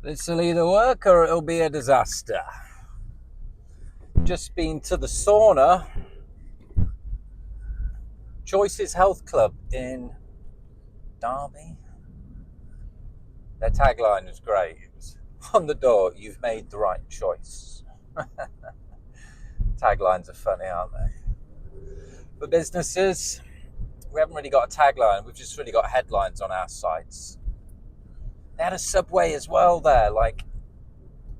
This'll either work or it'll be a disaster. Just been to the sauna. Choices Health Club in Derby. Their tagline was great. It was on the door, "You've made the right choice." Taglines are funny, aren't they? For businesses, we haven't really got a tagline. We've just really got headlines on our sites. They had a Subway as well there, like,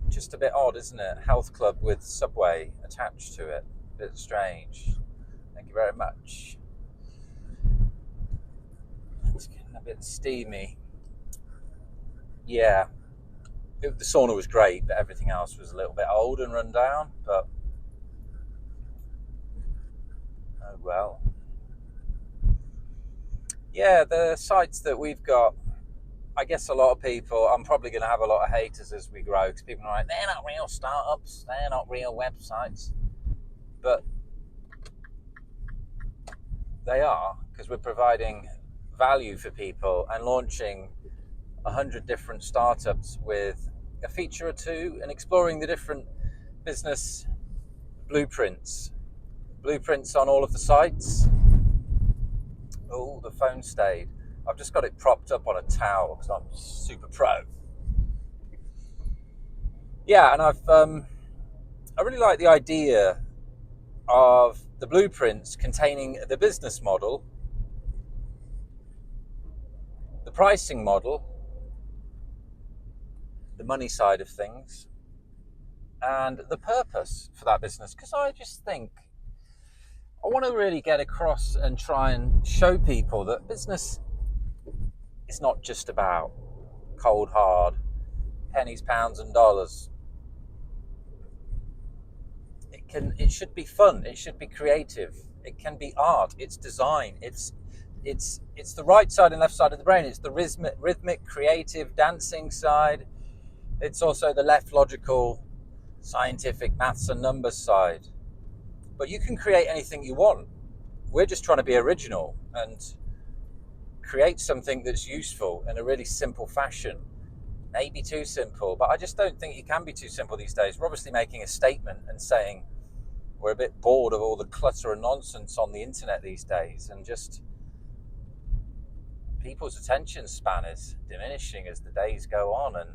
just a bit odd, isn't it? Health Club with Subway attached to it. A bit strange. Thank you very much. It's getting a bit steamy. Yeah, the sauna was great, but everything else was a little bit old and run down. But oh well. Yeah, the sites that we've got, I guess a lot of people, I'm probably going to have a lot of haters as we grow, because people are like, they're not real startups, they're not real websites. But they are, because we're providing value for people and launching 100 different startups with a feature or two and exploring the different business blueprints on all of the sites. Oh, the phone stayed. I've just got it propped up on a towel because I'm super pro. Yeah, and I really like the idea of the blueprints containing the business model, the pricing model, the money side of things, and the purpose for that business. Because I just think I want to really get across and try and show people that business is not just about cold hard pennies, pounds, and dollars. It should be fun. It should be creative. It can be art. It's design. It's the right side and left side of the brain. It's the rhythmic, creative, dancing side. It's also the left, logical, scientific, maths and numbers side. But you can create anything you want. We're just trying to be original and create something that's useful in a really simple fashion. Maybe too simple, but I just don't think it can be too simple these days. We're obviously making a statement and saying we're a bit bored of all the clutter and nonsense on the internet these days, and just people's attention span is diminishing as the days go on. And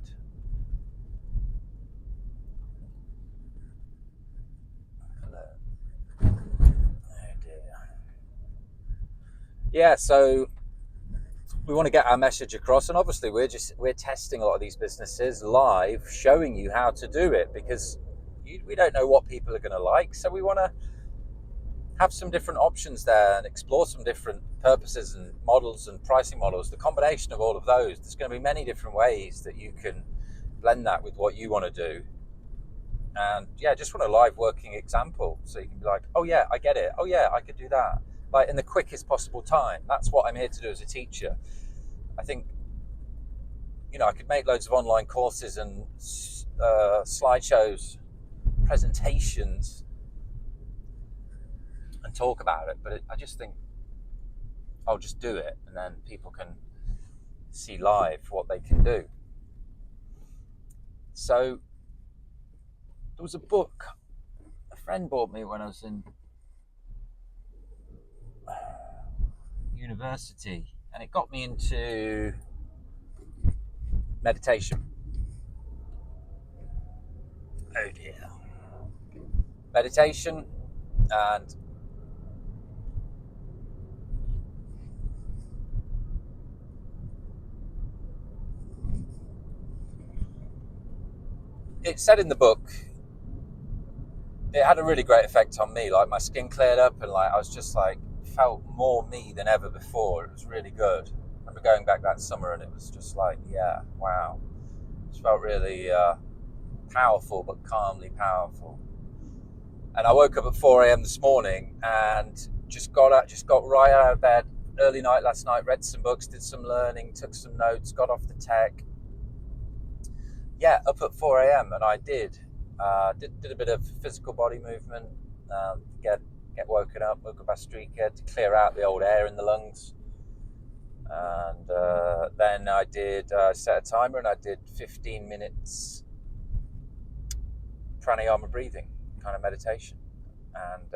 oh dear. Yeah, so we want to get our message across, and obviously we're testing a lot of these businesses live, showing you how to do it, because we don't know what people are going to like, so we want to have some different options there and explore some different purposes and models and pricing models. The combination of all of those, there's going to be many different ways that you can blend that with what you want to do. And yeah, just want a live working example, so you can be like, oh yeah, I get it, oh yeah, I could do that, like in the quickest possible time. That's what I'm here to do as a teacher. I think, I could make loads of online courses and slideshows, presentations, and talk about it, but I just think I'll just do it, and then people can see live what they can do. So there was a book a friend bought me when I was in university, and it got me into meditation. Oh dear. Meditation, and it said in the book, it had a really great effect on me. Like, my skin cleared up, and like I was just like, felt more me than ever before. It was really good. I remember going back that summer, and it was just like, yeah, wow. It just felt really powerful, but calmly powerful. And I woke up at 4 a.m. this morning and just got right out of bed. Early night last night, read some books, did some learning, took some notes, got off the tech. Yeah, up at 4 a.m. and I did a bit of physical body movement, get woken up, woke up Astrika to clear out the old air in the lungs, and then I did set a timer and I did 15 minutes pranayama breathing, kind of meditation. And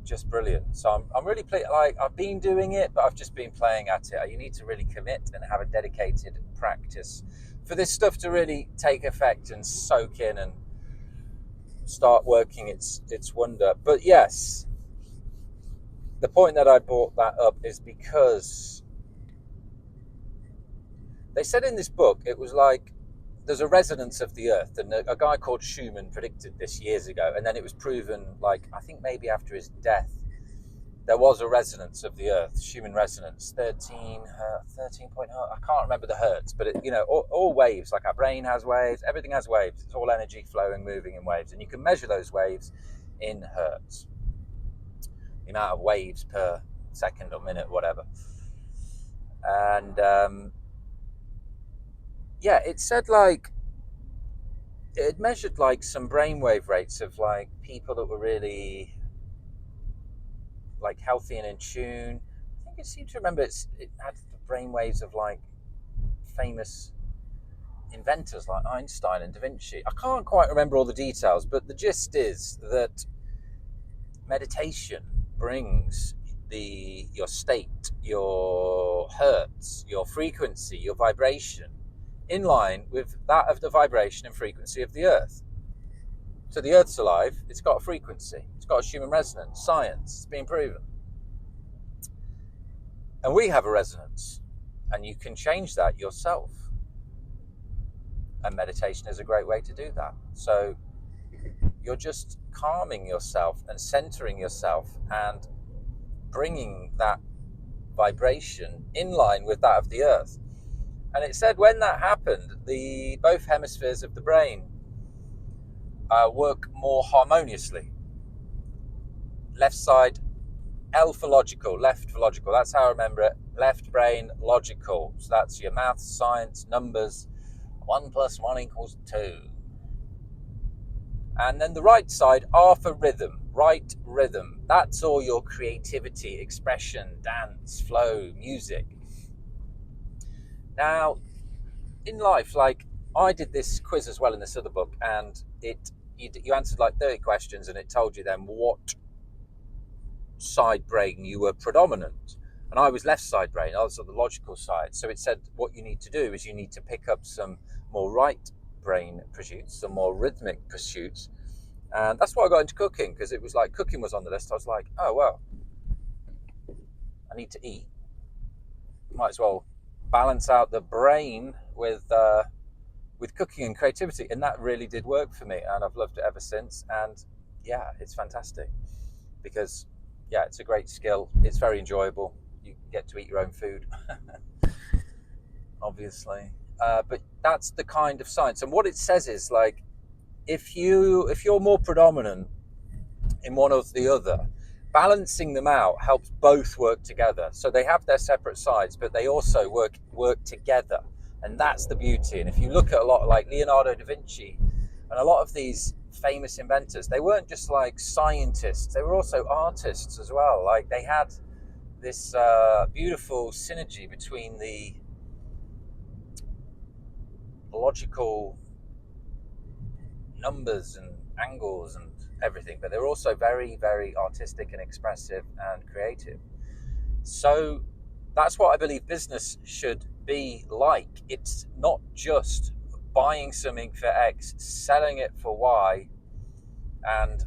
just brilliant. So I'm really like, I've been doing it, but I've just been playing at it. You need to really commit and have a dedicated practice for this stuff to really take effect and soak in and start working its wonder. But yes, the point that I brought that up is because they said in this book, it was like there's a resonance of the earth, and a guy called Schumann predicted this years ago, and then it was proven, like, I think maybe after his death, there was a resonance of the earth, Schumann resonance, 13 point, I can't remember the hertz, but it, all waves, like our brain has waves, everything has waves. It's all energy flowing, moving in waves, and you can measure those waves in hertz, the amount of waves per second or minute, whatever. And it said, like, it measured like some brainwave rates of like people that were really like healthy and in tune. I think it seemed to remember it had the brainwaves of like famous inventors like Einstein and Da Vinci. I can't quite remember all the details, but the gist is that meditation brings your state, your hertz, your frequency, your vibration in line with that of the vibration and frequency of the earth. So the earth's alive, it's got a frequency, it's got a Schumann resonance, science, it's been proven. And we have a resonance, and you can change that yourself. And meditation is a great way to do that. So you're just calming yourself and centering yourself and bringing that vibration in line with that of the earth. And it said when that happened, both hemispheres of the brain work more harmoniously. Left side, L for logical, left for logical. That's how I remember it. Left brain, logical. So that's your maths, science, numbers. 1 + 1 = 2. And then the right side, R for rhythm, right rhythm. That's all your creativity, expression, dance, flow, music. Now, in life, like, I did this quiz as well in this other book, and you answered like 30 questions, and it told you then what side brain you were predominant. And I was left side brain, I was on the logical side. So it said what you need to do is you need to pick up some more right brain pursuits, some more rhythmic pursuits. And that's why I got into cooking, because it was like cooking was on the list. I was like, oh, well, I need to eat. Might as well balance out the brain with cooking and creativity. And that really did work for me. And I've loved it ever since. And yeah, it's fantastic because, yeah, it's a great skill. It's very enjoyable. You get to eat your own food, obviously. But that's the kind of science. And what it says is, like, if you're more predominant in one or the other, balancing them out helps both work together. So they have their separate sides, but they also work together. And that's the beauty. And if you look at a lot like Leonardo da Vinci and a lot of these famous inventors, they weren't just like scientists, they were also artists as well. Like, they had this beautiful synergy between the logical numbers and angles and everything, but they're also very, very artistic and expressive and creative. So that's what I believe business should be like. It's not just buying something for X, selling it for Y, and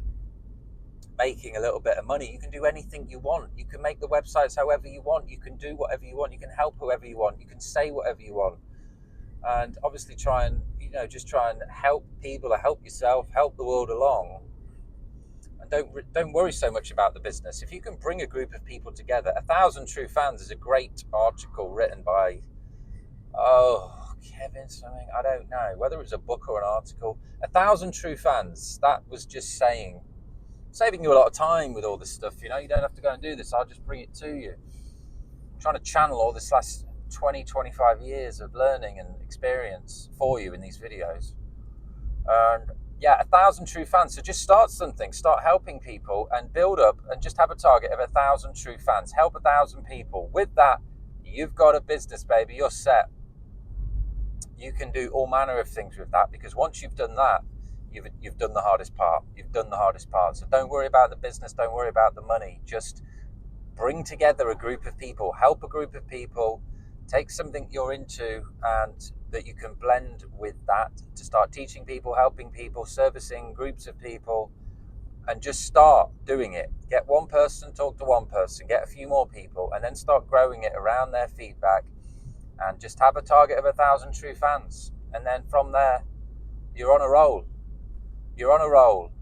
making a little bit of money. You can do anything you want. You can make the websites however you want. You can do whatever you want. You can help whoever you want. You can say whatever you want. And obviously try and help people or help yourself, help the world along. And don't worry so much about the business. If you can bring a group of people together, 1,000 True Fans is a great article written by, Kevin something, I don't know, whether it was a book or an article. 1,000 True Fans, that was just saving you a lot of time with all this stuff. You don't have to go and do this. I'll just bring it to you. I'm trying to channel all this last 20, 25 years of learning and experience for you in these videos. And yeah, 1,000 True Fans. So just start something, start helping people and build up and just have a target of 1,000 True Fans. Help 1,000 people. With that, you've got a business, baby, you're set. You can do all manner of things with that, because once you've done that, you've done the hardest part. You've done the hardest part. So don't worry about the business, don't worry about the money. Just bring together a group of people, help a group of people, take something you're into and that you can blend with that to start teaching people, helping people, servicing groups of people, and just start doing it. Get one person, talk to one person, get a few more people, and then start growing it around their feedback, and just have a target of 1,000 true fans. And then from there, you're on a roll. You're on a roll.